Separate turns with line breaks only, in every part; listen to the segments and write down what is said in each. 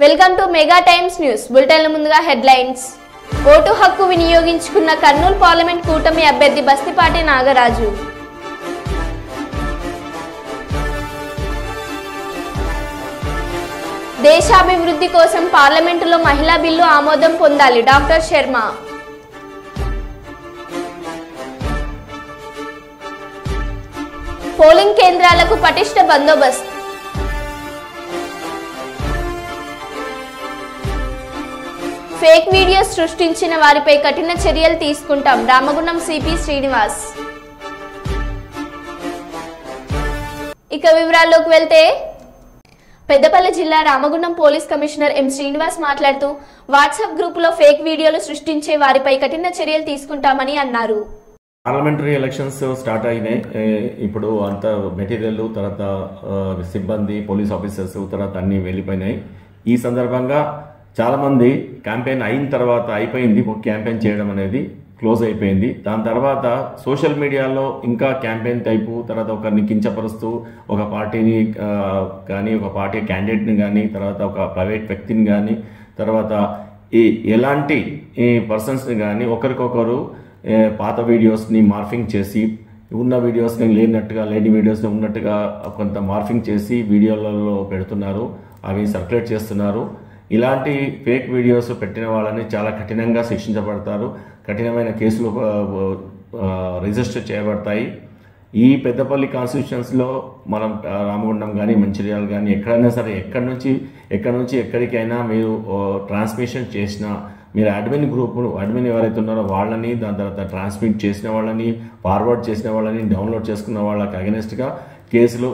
Welcome to mega times news bulletin ముందుగా headlines. Vote హక్కు వినియోగించుకున్న Kurnool parliament కూటమి అభ్యర్థి బస్తిపాటి నాగరాజు. దేశాభివృద్ధి కోసం పార్లమెంటులో మహిళా బిల్లు ఆమోదం పొందాలి డాక్టర్ శర్మ. పోలింగ్ కేంద్రాలకు పటిష్ట బందోబస్తు. ఫేక్ వీడియోస్ సృష్టించిన వారిపై కఠిన చర్యలు తీసుకుంటాం రామగుండం సిపి శ్రీనివాస్. ఇక వివరాల్లోకి వెళ్తే పెద్దపల్లి జిల్లా Ramagundam police commissioner M Srinivas మాట్లాడుతూ వాట్సాప్ గ్రూపులో ఫేక్ వీడియోలు సృష్టించే వారిపై కఠిన చర్యలు తీసుకుంటామని అన్నారు.
పార్లమెంటరీ ఎలక్షన్స్ స్టార్ట్ అయినాయి. ఇప్పుడు అంత మెటీరియల్ తర్వాత సిబ్బంది పోలీస్ ఆఫీసర్స్ తర్వాత అన్ని వెళ్ళిపోయినాయి. ఈ సందర్భంగా చాలా మంది క్యాంపెయిన్ అయిన తర్వాత అయిపోయింది, క్యాంపెయిన్ చేయడం అనేది క్లోజ్ అయిపోయింది. దాని తర్వాత సోషల్ మీడియాలో ఇంకా క్యాంపెయిన్ టైపు తర్వాత ఒకరిని కించపరుస్తూ ఒక పార్టీని కానీ ఒక పార్టీ క్యాండిడేట్ని కానీ తర్వాత ఒక ప్రైవేట్ వ్యక్తిని కానీ తర్వాత ఎలాంటి పర్సన్స్ని కానీ ఒకరికొకరు పాత వీడియోస్ని మార్ఫింగ్ చేసి ఉన్న వీడియోస్ని లేనట్టుగా లేని వీడియోస్ని ఉన్నట్టుగా కొంత మార్ఫింగ్ చేసి వీడియోలలో పెడుతున్నారు, అవి సర్క్యులేట్ చేస్తున్నారు. ఇలాంటి ఫేక్ వీడియోస్ పెట్టిన వాళ్ళని చాలా కఠినంగా శిక్షించబడతారు, కఠినమైన కేసులు రిజిస్టర్ చేయబడతాయి. ఈ పెద్దపల్లి కాన్స్టిట్యూషన్స్లో మనం రామగుండం కానీ మంచిర్యాల కానీ ఎక్కడైనా సరే ఎక్కడి నుంచి ఎక్కడికైనా మీరు ట్రాన్స్మిషన్ చేసినా మీరు అడ్మిన్ ఎవరైతే ఉన్నారో వాళ్ళని, దాని తర్వాత ట్రాన్స్మిట్ చేసిన వాళ్ళని, ఫార్వర్డ్ చేసిన వాళ్ళని, డౌన్లోడ్ చేసుకున్న వాళ్ళకి అగెనిస్ట్గా కేసులు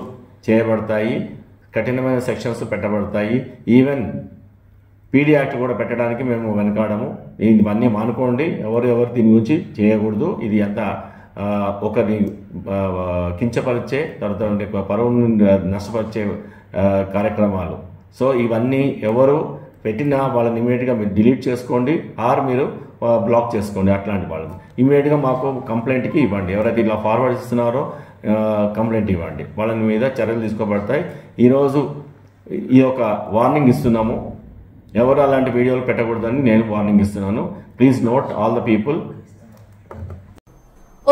చేయబడతాయి, కఠినమైన సెక్షన్స్ పెట్టబడతాయి. ఈవెన్ పీడీ యాక్ట్ కూడా పెట్టడానికి మేము వెనకాడము. ఇవన్నీ మానుకోండి, ఎవరు దీని గురించి చేయకూడదు. ఇది అంత ఒకరిని కించపరిచే తర్వాత పరువును నష్టపరిచే కార్యక్రమాలు. సో ఇవన్నీ ఎవరు పెట్టినా వాళ్ళని ఇమీడియట్గా మీరు డిలీట్ చేసుకోండి, మీరు బ్లాక్ చేసుకోండి. అట్లాంటి వాళ్ళని ఇమీడియట్గా మాకు కంప్లైంట్కి ఇవ్వండి. ఎవరైతే ఇలా ఫార్వర్డ్ ఇస్తున్నారో కంప్లైంట్ ఇవ్వండి, వాళ్ళ మీద చర్యలు తీసుకోబడతాయి. ఈరోజు ఈ యొక్క వార్నింగ్ ఇస్తున్నాము, ఎవరు అలాంటి వీడియోలు పెట్టకూడదని నేను వార్నింగ్ ఇస్తున్నాను. Please note all the people.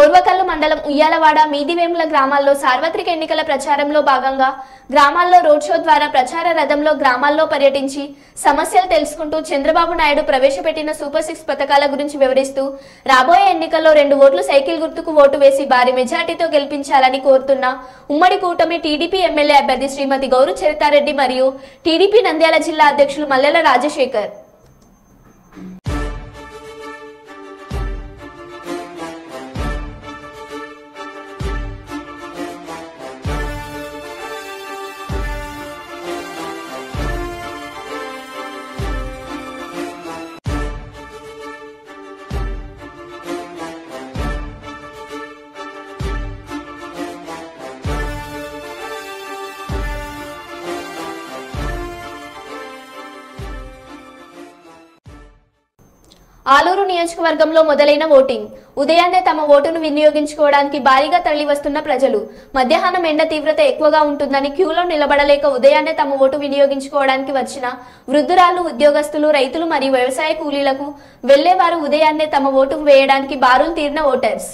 Orvakallu మండలం ఉయ్యాలవాడ, మీదివేముల గ్రామాల్లో సార్వత్రిక ఎన్నికల ప్రచారంలో భాగంగా గ్రామాల్లో రోడ్ షో ద్వారా ప్రచార రథంలో గ్రామాల్లో పర్యటించి సమస్యలు తెలుసుకుంటూ చంద్రబాబు నాయుడు ప్రవేశపెట్టిన సూపర్ 6 పథకాల గురించి వివరిస్తూ రాబోయే ఎన్నికల్లో 2 ఓట్లు సైకిల్ గుర్తుకు ఓటు వేసి భారీ మెజార్టీతో గెలిపించాలని కోరుతున్న ఉమ్మడి కూటమి టీడీపీ ఎమ్మెల్యే అభ్యర్థి శ్రీమతి గౌరు చరితారెడ్డి మరియు టీడీపీ నంద్యాల జిల్లా అధ్యక్షులు మల్లెల రాజశేఖర్. ఆలూరు నియోజకవర్గంలో మొదలైన ఓటింగ్. ఉదయాన్నే తమ ఓటును వినియోగించుకోవడానికి భారీగా తరలి వస్తున్న ప్రజలు. మధ్యాహ్నం ఎండ తీవ్రత ఎక్కువగా ఉంటుందని క్యూలో నిలబడలేక ఉదయాన్నే తమ ఓటు వినియోగించుకోవడానికి వచ్చిన వృద్ధురాళ్లు, ఉద్యోగస్తులు, రైతులు మరియు వ్యవసాయ కూలీలకు వెళ్లేవారు ఉదయాన్నే తమ ఓటు వేయడానికి బారులు తీరిన ఓటర్స్.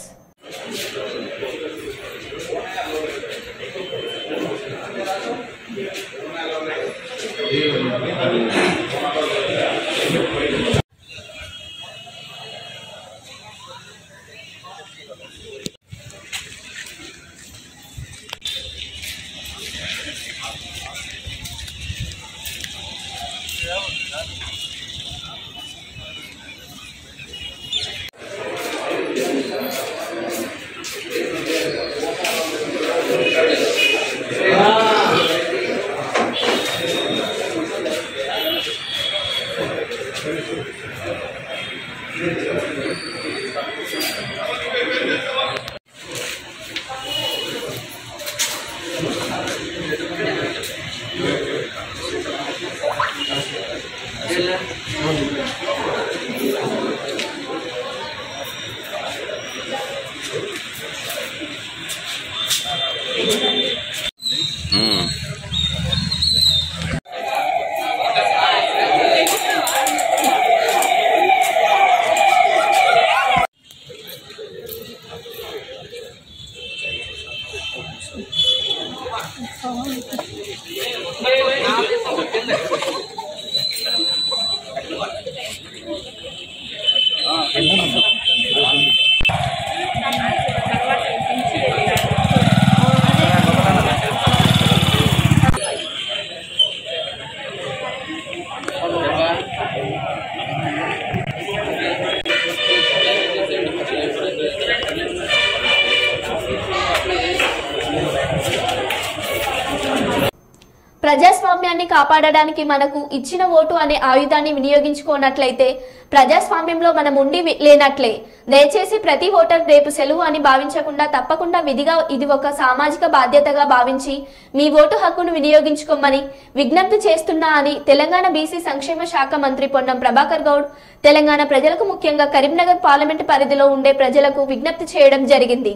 ప్రజాస్వామ్యాన్ని కాపాడడానికి మనకు ఇచ్చిన ఓటు అనే ఆయుధాన్ని వినియోగించుకోనట్లయితే ప్రజాస్వామ్యంలో మనం ఉండి లేనట్లే. దయచేసి ప్రతి ఓటర్ రేపు సెలవు అని భావించకుండా తప్పకుండా విధిగా ఇది ఒక సామాజిక బాధ్యతగా భావించి మీ ఓటు హక్కును వినియోగించుకోమని విజ్ఞప్తి చేస్తున్నా అని తెలంగాణ బీసీ సంక్షేమ శాఖ మంత్రి పొన్నం ప్రభాకర్ గౌడ్ తెలంగాణ ప్రజలకు, ముఖ్యంగా కరీంనగర్ పార్లమెంటు పరిధిలో ఉండే ప్రజలకు విజ్ఞప్తి చేయడం జరిగింది.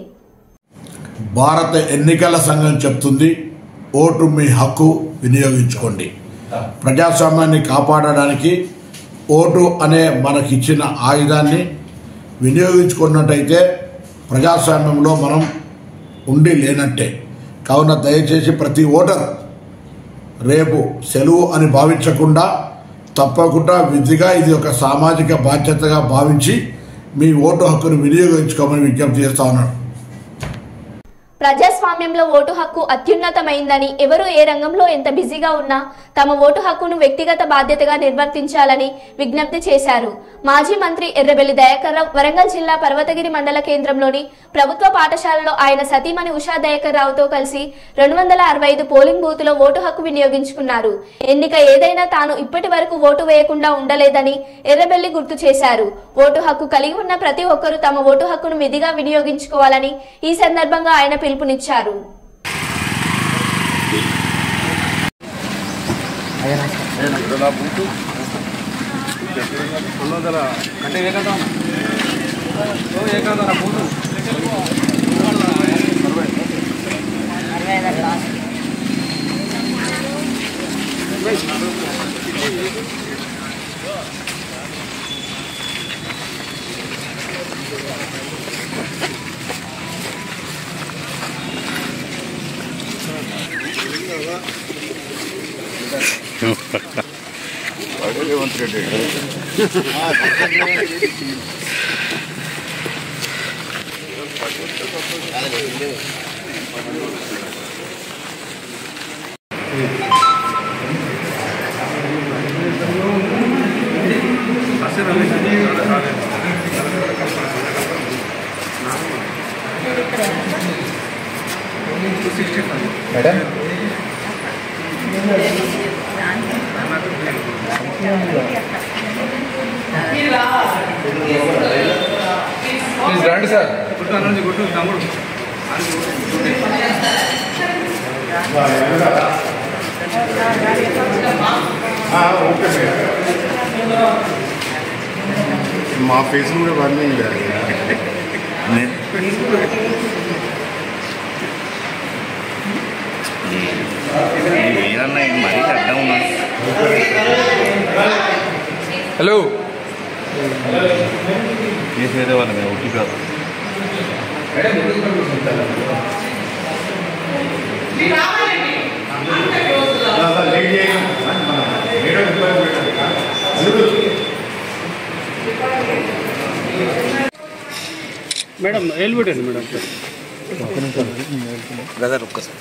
భారత ఎన్నికల సంఘం చెప్తుంది, ఓటు మీ హక్కు, వినియోగించుకోండి. ప్రజాస్వామ్యాన్ని కాపాడడానికి ఓటు అనే మనకిచ్చిన ఆయుధాన్ని వినియోగించుకున్నట్టయితే ప్రజాస్వామ్యంలో మనం ఉండి లేనట్టే. కావున దయచేసి ప్రతి ఓటర్ రేపు సెలవు అని భావించకుండా తప్పకుండా విధిగా ఇది ఒక సామాజిక బాధ్యతగా భావించి మీ ఓటు హక్కును వినియోగించుకోమని విజ్ఞప్తి చేస్తా ఉన్నాను.
ప్రజాస్వామ్యంలో ఓటు హక్కు అత్యున్నతమైందని, ఎవరు ఏ రంగంలో ఎంత బిజీగా ఉన్నా తమ ఓటు హక్కును వ్యక్తిగత బాధ్యతగా నిర్వర్తించాలని విజ్ఞప్తి చేశారు. మాజీ మంత్రి ఎర్రబెల్లి దయాకర్ రావు వరంగల్ జిల్లా పర్వతగిరి మండల కేంద్రంలోని ప్రభుత్వ పాఠశాలలో ఆయన సతీమణి ఉషా దయాకర్ రావుతో కలిసి 265 పోలింగ్ బూత్లో ఓటు హక్కు వినియోగించుకున్నారు. ఎన్నిక ఏదైనా తాను ఇప్పటి వరకు ఓటు వేయకుండా ఉండలేదని ఎర్రబెల్లి గుర్తు చేశారు. ఓటు హక్కు కలిగి ఉన్న ప్రతి ఒక్కరూ తమ ఓటు హక్కును విధిగా వినియోగించుకోవాలని ఈ సందర్భంగా ఆయన పిలుపునిచ్చారు.
రండి సార్.
మా ఫేస్ కూడా వార్నింగ్ ఏదన్నా మరీ అడ్డం ఉన్నాను.
హలో
చేసేదే వాళ్ళ మీద ఒకటి కాదు.
మేడం ఏళ్ళు పెట్టండి మేడం.
బ్రదర్ ఒక్కసారి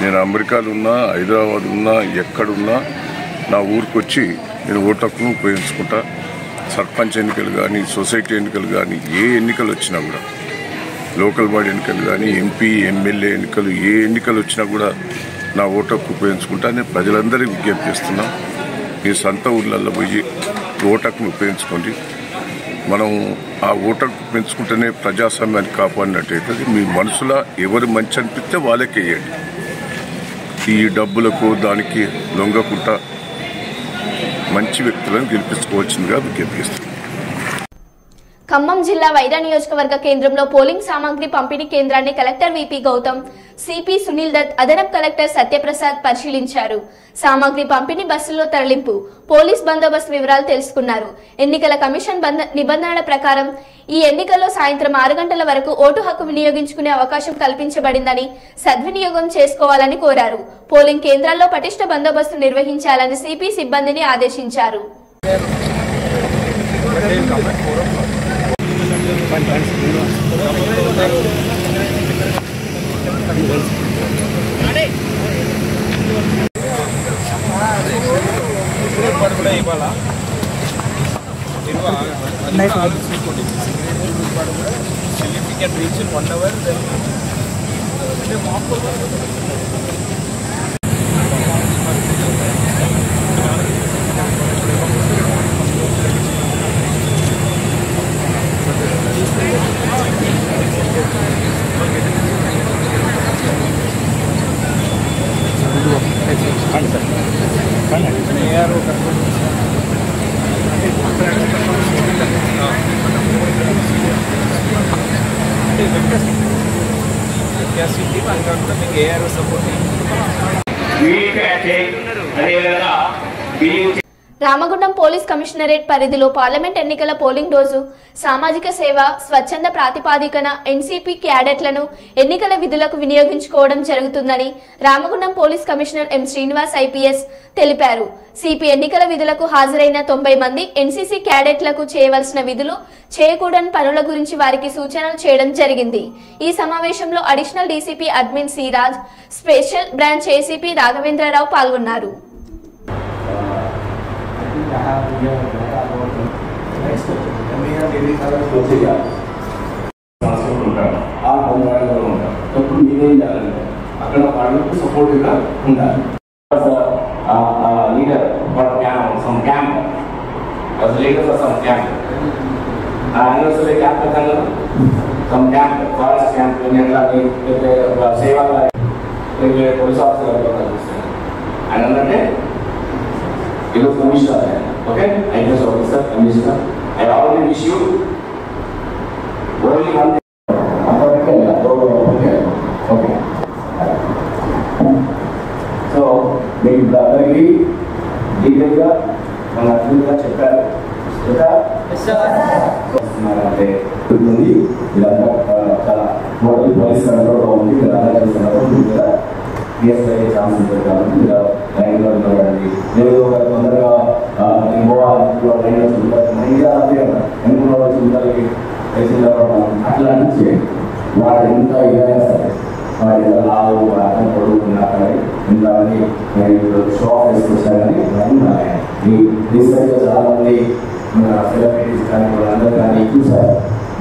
నేను అమెరికాలో ఉన్నా, హైదరాబాద్ ఉన్నా, ఎక్కడున్నా నా ఊరికి వచ్చి నేను ఓటు హక్కును ఉపయోగించుకుంటా. సర్పంచ్ ఎన్నికలు కానీ, సొసైటీ ఎన్నికలు కానీ, ఏ ఎన్నికలు వచ్చినా కూడా, లోకల్ బాడీ ఎన్నికలు కానీ, ఎంపీ ఎమ్మెల్యే ఎన్నికలు, ఏ ఎన్నికలు వచ్చినా కూడా నా ఓటు హక్కు ఉపయోగించుకుంటా. నేను ప్రజలందరికీ విజ్ఞప్తి చేస్తున్నా, మీ సొంత ఊళ్ళల్లో పోయి ఓటు హక్కును ఉపయోగించుకోండి. మనం ఆ ఓటు హక్కు పెంచుకుంటేనే ప్రజాస్వామ్యాన్ని కాపాడినట్టయితే మీ మనసులో ఎవరు మంచి అనిపిస్తే వాళ్ళకే వేయండి. ఈ డబ్బులకు దానికి లొంగకుండా మంచి వ్యక్తులను గెలిపించుకోవాల్సిందిగా విజ్ఞప్తి చేస్తున్నాను.
ఖమ్మం జిల్లా వైరా నియోజకవర్గ కేంద్రంలో పోలింగ్ సామాగ్రి పంపిణీ కేంద్రాన్ని collector V P Gautam, CP Sunil Dutt, అదనపు కలెక్టర్ సత్యప్రసాద్ పరిశీలించారు. సామాగ్రి పంపిణీ బస్సుల్లో తరలింపు, పోలీస్ బందోబస్తు వివరాలు తెలుసుకున్నారు. ఎన్నికల కమిషన్ నిబంధనల ప్రకారం ఈ ఎన్నికల్లో సాయంత్రం 6 గంటల వరకు ఓటు హక్కు వినియోగించుకునే అవకాశం కల్పించబడిందని సద్వినియోగం చేసుకోవాలని కోరారు. పోలింగ్ కేంద్రాల్లో పటిష్ట బందోబస్తు నిర్వహించాలని సిపి సిబ్బందిని ఆదేశించారు. రామగుండం పోలీస్ కమిషనరేట్ పరిధిలో పార్లమెంట్ ఎన్నికల పోలింగ్ రోజు సామాజిక సేవ స్వచ్ఛంద ప్రాతిపాదికన ఎన్సీపీ క్యాడెట్లను ఎన్నికల విధులకు వినియోగించుకోవడం జరుగుతుందని Ramagundam police commissioner M Srinivas IPS తెలిపారు. సిపి ఎన్నికల విధులకు హాజరైన 90 మంది ఎన్సీసీ క్యాడెట్లకు చేయవలసిన విధులు చేయకూడని పనుల గురించి వారికి సూచనలు చేయడం జరిగింది. ఈ సమావేశంలో additional DCP admin Siraj, special branch ACP Raghavendra Rao పాల్గొన్నారు.
మీరేం చేయాలంటే అక్కడ వాళ్ళకు సపోర్టివ్గా ఉండాలి. Leader some camp leaders of some camp anniversary camp కదా, సమ్ క్యాంప్ ఫారెస్ట్ క్యాంప్ అట్లా సేవల పోలీస్ ఆఫీసర్ ఆయన అంటే ఈరోజు commissioner. Okay, IPS officer commissioner. I already wish you only one. Okay, so మీకు అందరికీ డీటెయిల్గా మన అర్థంగా చెప్పారు. అంటే ఇదంతా చాలా మోడల్ పోలీస్ కంట్రోల్గా ఉంది. ఇదంతా చేస్తున్నప్పుడు కదా పిఎస్ అయ్యే ఛాన్స్ ఉంటుంది కాబట్టి ఇలా లైన్లో నిలబడండి. లేదు ఒక తొందరగా ఇంకో లైన్లో చూడాలి, మైండ్గా అంతే ఎన్నుకున్న వాళ్ళు చూడాలి, అట్లా నుంచి వాడు ఎంత ఇదైనా సరే వాడి లావు అర్థం పొడుగుతున్నా కానీ ఇంతమంది షాప్ వేసుకొచ్చారని ఈ రీసెంట్గా చాలా మంది సెలబ్రిటీస్ కానీ వాళ్ళందరూ కానీ చూసారు.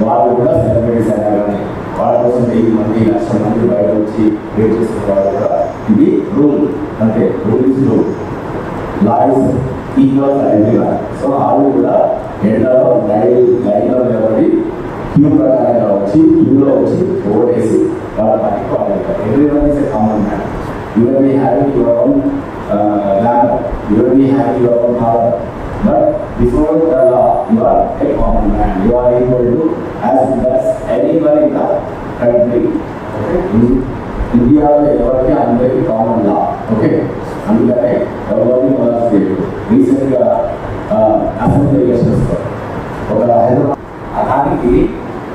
వాళ్ళు కూడా సెలబ్రిటీస్ అయినా కానీ వాళ్ళ కోసం 1000 మంది 1,00,000 మంది బయట వచ్చి వెయిట్ చేస్తున్న వాళ్ళు కూడా ఇది రూల్. అంటే rule is rule, law is equal everyone. So వాళ్ళు కూడా ఎండలో లైన్లో నిలబడి క్యూ ప్రకారంగా వచ్చి క్యూలో వచ్చి ఓడేసి వాళ్ళ పనికి వాళ్ళు everyone is a common man. You will be having your own land, you will be having your own power, but before the law you are a common man. You are equal to as anyone in the country. Okay, India ఎవరికి అందరికీ common లా. Okay, అందుకనే ఎవరిని మొదలు రీసెంట్గా assembly elections ఒక హైదరాబాద్ దానికి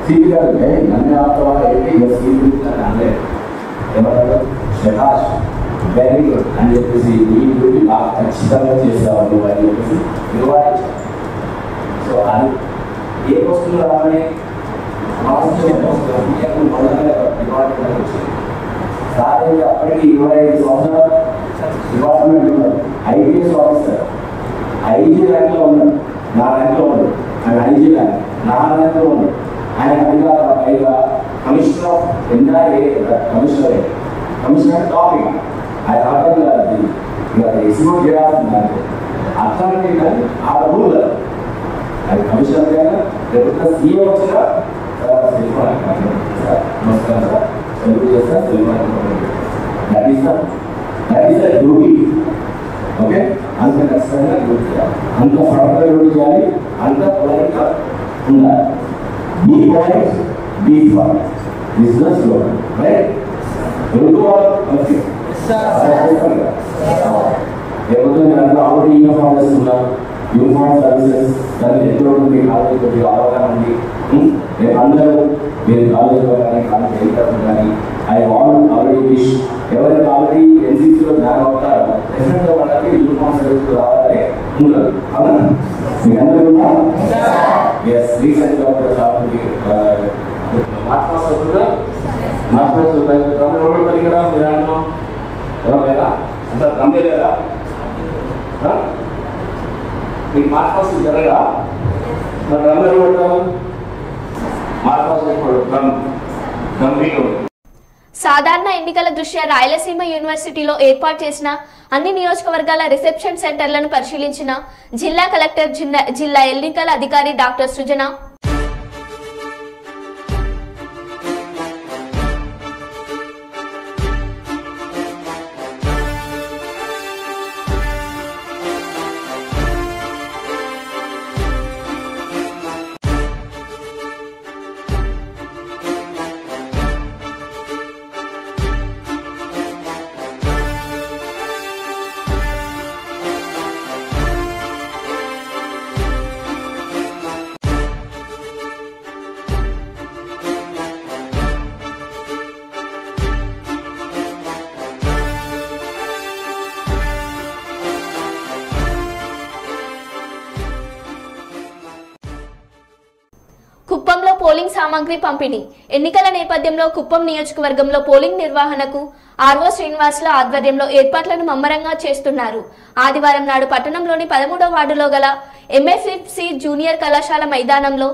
CP గారు నన్ను ఆపుతావా ఏంటి సీపీ అని అనలేదు. ఏమంటారు, ప్రకాష్ వెరీ గుడ్ అని చెప్పేసి ఈ డ్యూటీ బాగా ఖచ్చితంగా చేస్తావు నువ్వు అని చెప్పేసి నిర్వహించావు. సో అది ఏ వస్తువులు రావని డిపార్ట్మెంట్ వచ్చింది. సార్ అప్పటికి 25 సంవత్సరాలు డిపార్ట్మెంట్ ఉన్నారు. ఐపీఎస్ ఆఫీసర్ ఐజీ ర్యాంక్లో ఉన్నాడు, నా ర్యాంక్లో ఉన్నాడు. ఆయన ఐజీ ర్యాంక్ నా ర్యాంక్లో ఉన్నాడు. ఆయన అధికార పైగా commissioner of NIA commissioner topping ఆయన అర్థం ఎగ్జిక్యూట్ చేయాల్సిందంటే అర్థానికి కానీ ఆ రూల్ అది కమిషనర్ అయినా లేకపోతే సీఏ వచ్చినా నమస్కారం సార్ సెలవు చేస్తారు that is the duty. Okay, అంత ఖచ్చితంగా డ్యూటీ చేయాలి, అంత ఫర్దర్ డ్యూటీ చేయాలి, అంత పొలైట్గా ఉండాలి. Be polite, be for business లో రైట్. ఓకే, లేకపోతే నేను ఆల్రెడీ యూనిఫామ్ వేస్తున్నారు. యూనిఫామ్ సర్వీసెస్ దాన్ని ఎంతో మీ కాలేజీ కొద్దిగా అవగాహన ఉంది. నేను అందరూ మీరు కాలేజీలో కానీ కాలేజీ వెళ్తారు కానీ ఐ ఆల్రెడీ విష్ ఎవరైతే ఆల్రెడీ ఎన్సీసీలో జాయిన్ అవుతారో డెఫినెట్గా వాళ్ళకి యూనిఫామ్ సర్వీస్ రావాలని ఉండదు. అవునా, మీకు అందరూ ఎస్ రీసెంట్గా కూడా చాలా రోడ్డు కలిగడా మీ దాంట్లో ఎవరైనా అంత కమ్మే లేదా మీకు మార్క్ పాస్ జరగదా?
సాధారణ ఎన్నికల దృష్ట్యా రాయలసీమ యూనివర్సిటీలో ఏర్పాటు చేసిన అన్ని నియోజకవర్గాల రిసెప్షన్ సెంటర్లను పరిశీలించిన జిల్లా కలెక్టర్ జిల్లా ఎన్నికల అధికారి డాక్టర్ సృజన కుప్పంలో పోలింగ్ సామాగ్రి పంపిణీ ఎన్నికల నేపథ్యంలో కుప్పం నియోజకవర్గంలో పోలింగ్ నిర్వహణకు ఆర్వో శ్రీనివాసుల ఆధ్వర్యంలో ఏర్పాట్లను ముమ్మరంగా చేస్తున్నారు. ఆదివారం నాడు పట్టణంలోని 13వ వార్డులో గల ఎంఎఫ్సి జూనియర్ కళాశాల మైదానంలో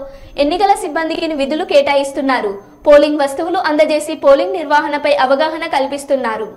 ఎన్నికల సిబ్బందికి విధులు కేటాయిస్తున్నారు. పోలింగ్ వస్తువులు అందజేసి పోలింగ్ నిర్వహణపై అవగాహన కల్పిస్తున్నారు.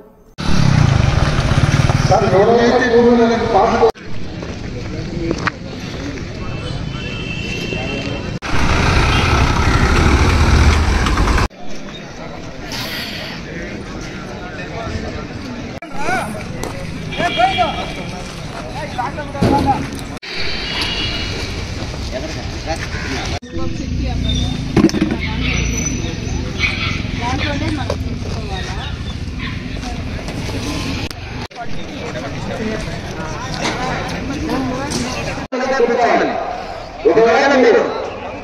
ఒకవేళ మీరు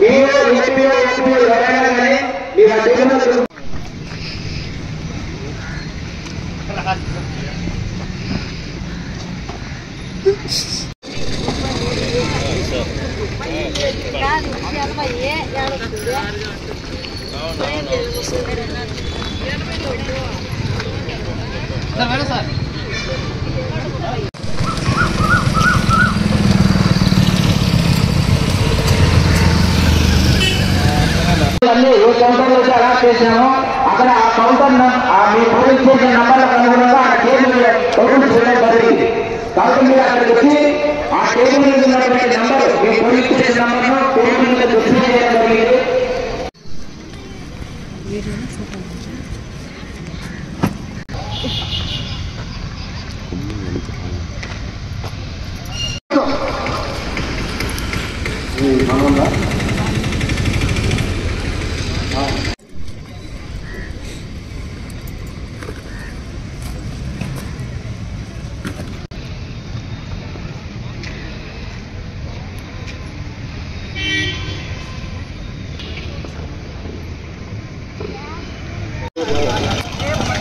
ఏ కౌంటర్లో అయితే అలాట్ చేసామో అక్కడ ఆ కౌంటర్ మీ పోలీస్ స్టేషన్ నంబర్లకు అనుగుణంగా ఆ టేబుల్ ఓపెన్ చేయడం జరిగింది. కాబట్టి మీరు అక్కడికి వచ్చి ఆ టేబుల్ మీద ఉన్నటువంటి నంబర్ మీ పోలీస్ స్టేషన్ నంబర్ను టేబుల్ మీద డిస్ప్లే చేయడం జరిగింది.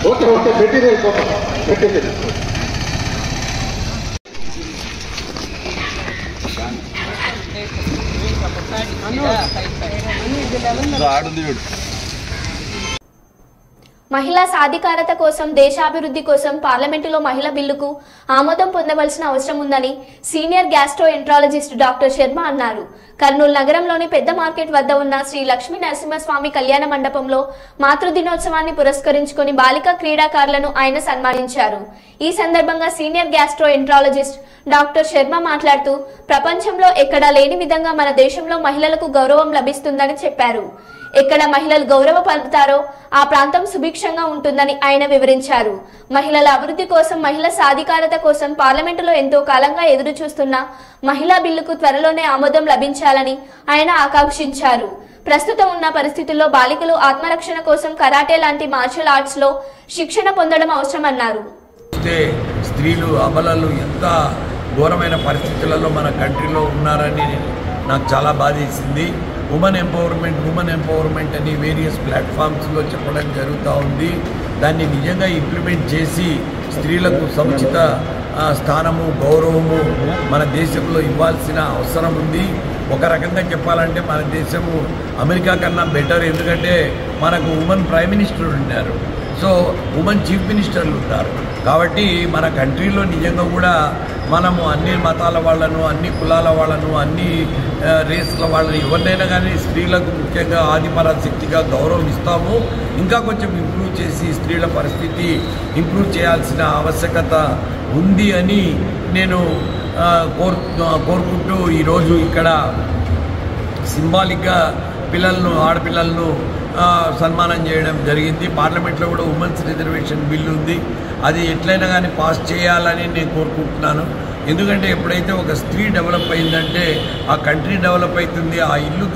ఓకే ఓకే పెట్టింది పెట్టింది
మహిళా సాధికారత కోసం దేశాభివృద్ధి కోసం పార్లమెంటులో మహిళా బిల్లుకు ఆమోదం పొందవలసిన అవసరం ఉందని senior gastro enterologist doctor Sharma అన్నారు. కర్నూలు నగరంలోని పెద్ద మార్కెట్ వద్ద ఉన్న శ్రీ లక్ష్మీ నరసింహస్వామి కళ్యాణ మండపంలో మాతృదినోత్సవాన్ని పురస్కరించుకొని బాలికా క్రీడాకారులను ఆయన సన్మానించారు. ఈ సందర్భంగా senior gastro enterologist doctor Sharma మాట్లాడుతూ ప్రపంచంలో ఎక్కడా లేని విధంగా మన దేశంలో మహిళలకు గౌరవం లభిస్తుందని చెప్పారు. ఎక్కడ మహిళలు గౌరవపడతారో ఆ ప్రాంతం సుభిక్షంగా ఉంటుందని ఆయన వివరించారు. మహిళల అభివృద్ధి కోసం మహిళా సాధికారత కోసం పార్లమెంటులో ఎంతో కాలంగా ఎదురు చూస్తున్న మహిళా బిల్లుకు త్వరలోనే ఆమోదం లభించాలని ఆయన ఆకాంక్షించారు. ప్రస్తుతం ఉన్న పరిస్థితుల్లో బాలికలు ఆత్మరక్షణ కోసం కరాటే లాంటి మార్షల్ ఆర్ట్స్ లో శిక్షణ పొందడం అవసరమన్నారు.
స్త్రీలు అబలలు ఎంత ఘోరమైన పరిస్థితులలో మన కంట్రీలో ఉన్నారని నాకు చాలా బాధేసింది. ఉమెన్ ఎంపవర్మెంట్ అని వేరియస్ ప్లాట్ఫామ్స్లో చెప్పడం జరుగుతూ ఉంది. దాన్ని నిజంగా ఇంప్లిమెంట్ చేసి స్త్రీలకు సముచిత స్థానము గౌరవము మన దేశంలో ఇవ్వాల్సిన అవసరం ఉంది. ఒక రకంగా చెప్పాలంటే మన దేశము అమెరికా కన్నా బెటర్. ఎందుకంటే మనకు ఉమెన్ ప్రైమ్ మినిస్టర్ ఉన్నారు. సో ఉమెన్ చీఫ్ మినిస్టర్లు ఉంటారు. కాబట్టి మన కంట్రీలో నిజంగా కూడా మనము అన్ని మతాల వాళ్ళను, అన్ని కులాల వాళ్ళను, అన్ని రేస్ల వాళ్ళని ఎవరినైనా కానీ స్త్రీలకు ముఖ్యంగా ఆదిపరాశక్తిగా గౌరవం ఇస్తాము. ఇంకా కొంచెం ఇంప్రూవ్ చేసి స్త్రీల పరిస్థితి ఇంప్రూవ్ చేయాల్సిన ఆవశ్యకత ఉంది అని నేను కోరుకుంటూ ఈరోజు ఇక్కడ సింబాలిక్గా ఆడపిల్లలను సన్మానం చేయడం జరిగింది. పార్లమెంట్లో కూడా ఉమెన్స్ రిజర్వేషన్ బిల్లు ఉంది. అది ఎట్లయినా కానీ పాస్ చేయాలని నేను కోరుకుంటున్నాను. ఎందుకంటే ఎప్పుడైతే ఒక స్త్రీ డెవలప్ అయిందంటే ఆ కంట్రీ డెవలప్ అవుతుంది, ఆ ఇల్లు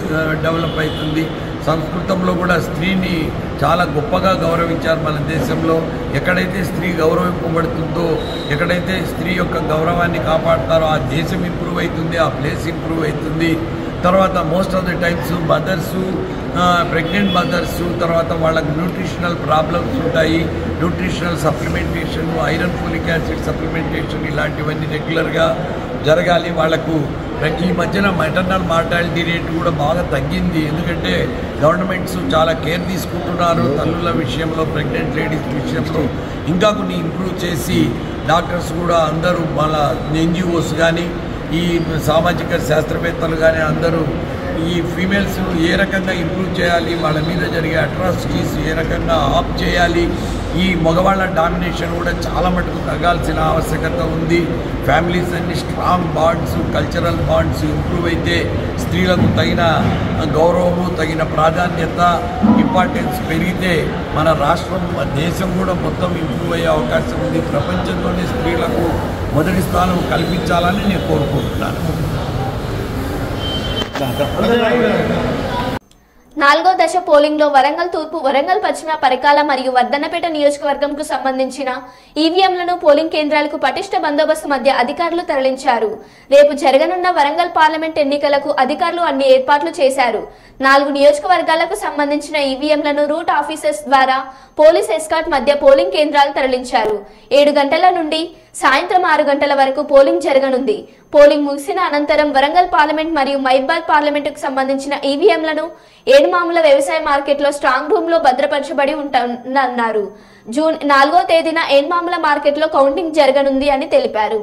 డెవలప్ అవుతుంది. సంస్కృతంలో కూడా స్త్రీని చాలా గొప్పగా గౌరవించారు మన దేశంలో. ఎక్కడైతే స్త్రీ గౌరవింపబడుతుందో, ఎక్కడైతే స్త్రీ యొక్క గౌరవాన్ని కాపాడుతారో ఆ దేశం ఇంప్రూవ్ అవుతుంది, ఆ ప్లేస్ ఇంప్రూవ్ అవుతుంది. తర్వాత most of the times mothers, pregnant mothers, తర్వాత వాళ్ళకి న్యూట్రిషనల్ ప్రాబ్లమ్స్ ఉంటాయి. Nutritional supplementation, iron folic acid supplementation ఇలాంటివన్నీ రెగ్యులర్గా జరగాలి. వాళ్లకు ఈ మధ్యన మెటర్నల్ మార్టాలిటీ రేటు కూడా బాగా తగ్గింది. ఎందుకంటే గవర్నమెంట్స్ చాలా కేర్ తీసుకుంటున్నారు తల్లుల విషయంలో, ప్రెగ్నెంట్ లేడీస్ విషయంలో. ఇంకా కొన్ని ఇంప్రూవ్ చేసి డాక్టర్స్ కూడా అందరూ వాళ్ళ ఎన్జిఓస్ కానీ ఈ సామాజిక శాస్త్రవేత్తలు కానీ అందరూ ఈ ఫీమేల్స్ ఏ రకంగా ఇంప్రూవ్ చేయాలి, వాళ్ళ మీద జరిగే అట్రాసిటీస్ ఏ రకంగా ఆఫ్ చేయాలి, ఈ మగవాళ్ళ డామినేషన్ కూడా చాలా మటుకు తగ్గాల్సిన ఆవశ్యకత ఉంది. ఫ్యామిలీస్ అన్ని strong bonds, cultural bonds improve అయితే స్త్రీలకు తగిన గౌరవము, తగిన ప్రాధాన్యత, ఇంపార్టెన్స్ పెరిగితే మన రాష్ట్రం, దేశం కూడా మొత్తం ఇంప్రూవ్ అయ్యే అవకాశం ఉంది. ప్రపంచంలోనే స్త్రీలకు మొదటి స్థానం కల్పించాలని నేను కోరుకుంటున్నాను.
నాలుగో దశ పోలింగ్ లో వరంగల్ తూర్పు, వరంగల్ పశ్చిమ, పరకాల మరియు వర్ధన్నపేట నియోజకవర్గంకు సంబంధించిన ఈవీఎంలను పోలింగ్ కేంద్రాలకు పటిష్ట బందోబస్తు మధ్య అధికారులు తరలించారు. రేపు జరగనున్న వరంగల్ పార్లమెంట్ ఎన్నికలకు అధికారులు అన్ని ఏర్పాట్లు చేశారు. 4 నియోజకవర్గాలకు సంబంధించిన ఈవీఎంలను రూట్ ఆఫీసర్స్ ద్వారా పోలీస్ ఎస్కార్ట్ మధ్య పోలింగ్ కేంద్రాలు తరలించారు. 7 గంటల నుండి సాయంత్రం 6 గంటల వరకు పోలింగ్ జరగనుంది. పోలింగ్ ముగిసిన అనంతరం వరంగల్ పార్లమెంట్ మరియు మహబూబాబాద్ పార్లమెంటుకు సంబంధించిన ఈవీఎంలను ఏడుమాముల వ్యవసాయ మార్కెట్లో స్ట్రాంగ్ రూమ్ లో భద్రపరచబడి ఉంటున్నారు. జూన్ 4వ తేదీన ఏడుమాముల మార్కెట్లో కౌంటింగ్ జరగనుంది అని తెలిపారు.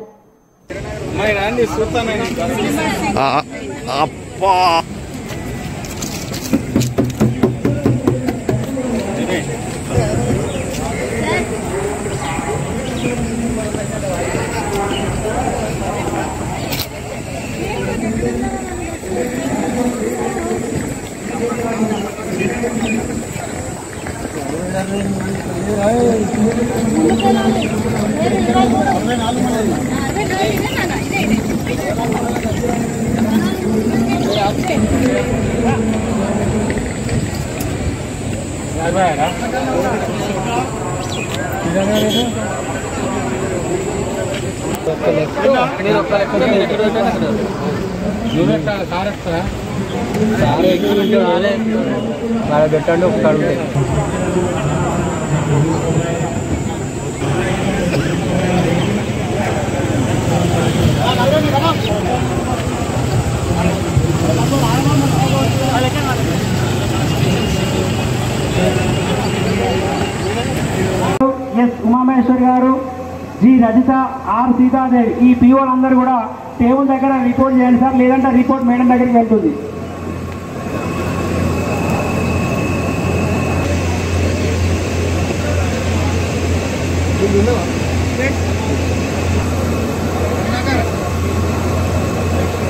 పెట్టండి ఒకసారి.
ఎస్ ఉమామేశ్వర్ గారు, జి రజిత, ఆర్ సీతాదేవి, ఈ పీఓలందరూ కూడా టేబుల్ దగ్గర రిపోర్ట్ చేయండి సార్, లేదంటే రిపోర్ట్ మేడం దగ్గరికి వెళ్తుంది.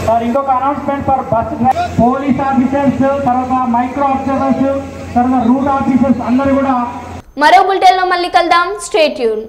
సార్ ఇంకొక announcement for bus police officers, తర్వాత మైక్రో అబ్జర్వర్స్, తర్వాత రూట్ ఆఫీసర్స్ అందరూ కూడా.
మరో బులెటిన్ లో మళ్ళీ కలుద్దాం. Stay tune.